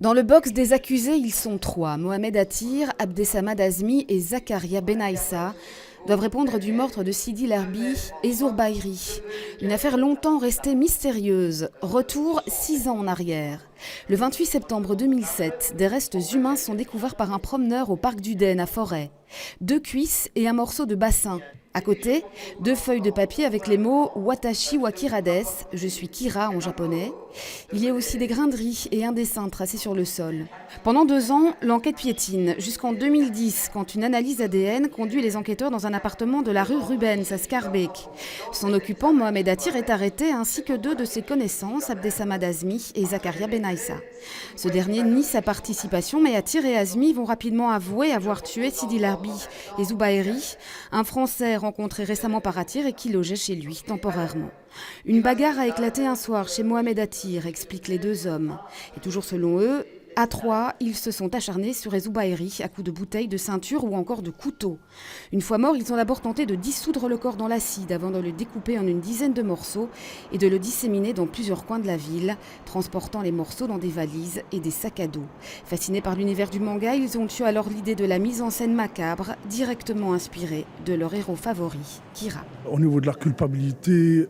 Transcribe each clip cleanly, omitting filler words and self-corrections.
Dans le box des accusés, ils sont trois. Mohamed Attir, Abdessamad Azmi et Zakaria Benaïssa doivent répondre du meurtre de Sidi Lerbi et Zour Bahiri. Une affaire longtemps restée mystérieuse. Retour 6 ans en arrière. Le 28 septembre 2007, des restes humains sont découverts par un promeneur au parc d'Uden à Forêt. 2 cuisses et un morceau de bassin. À côté, 2 feuilles de papier avec les mots « Watashi wa Kira des », je suis Kira en japonais. Il y a aussi des grains de riz et un dessin tracé sur le sol. Pendant 2 ans, l'enquête piétine, jusqu'en 2010, quand une analyse ADN conduit les enquêteurs dans un appartement de la rue Rubens à Schaerbeek. Son occupant, Mohamed Attir, est arrêté, ainsi que 2 de ses connaissances, Abdessamad Azmi et Zakaria Benaïssa. Ce dernier nie sa participation, mais Attir et Azmi vont rapidement avouer avoir tué Sidi Lerbi et Zour Bahiri, un Français rencontré récemment par Attir et qui logeait chez lui temporairement. Une bagarre a éclaté un soir chez Mohamed Attir, expliquent les 2 hommes. Et toujours selon eux, à 3, ils se sont acharnés sur Zour Bahiri à coups de bouteilles, de ceinture ou encore de couteaux. Une fois morts, ils ont d'abord tenté de dissoudre le corps dans l'acide avant de le découper en une dizaine de morceaux et de le disséminer dans plusieurs coins de la ville, transportant les morceaux dans des valises et des sacs à dos. Fascinés par l'univers du manga, ils ont eu alors l'idée de la mise en scène macabre, directement inspirée de leur héros favori, Kira. Au niveau de la culpabilité,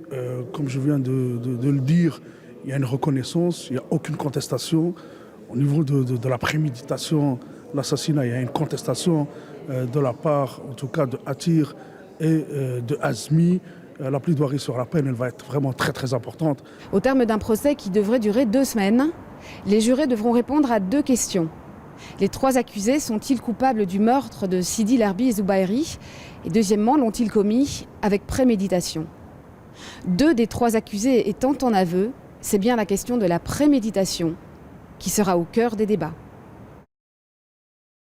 comme je viens de le dire, il y a une reconnaissance, il n'y a aucune contestation. Au niveau de la préméditation, l'assassinat, il y a une contestation de la part, en tout cas, de Attir et de Azmi. La plaidoirie sur la peine, elle va être vraiment très très importante. Au terme d'un procès qui devrait durer 2 semaines, les jurés devront répondre à 2 questions. Les 3 accusés sont-ils coupables du meurtre de Sidi Lerbi et Zour Bahiri? Et deuxièmement, l'ont-ils commis avec préméditation? 2 des 3 accusés étant en aveu, c'est bien la question de la préméditation qui sera au cœur des débats.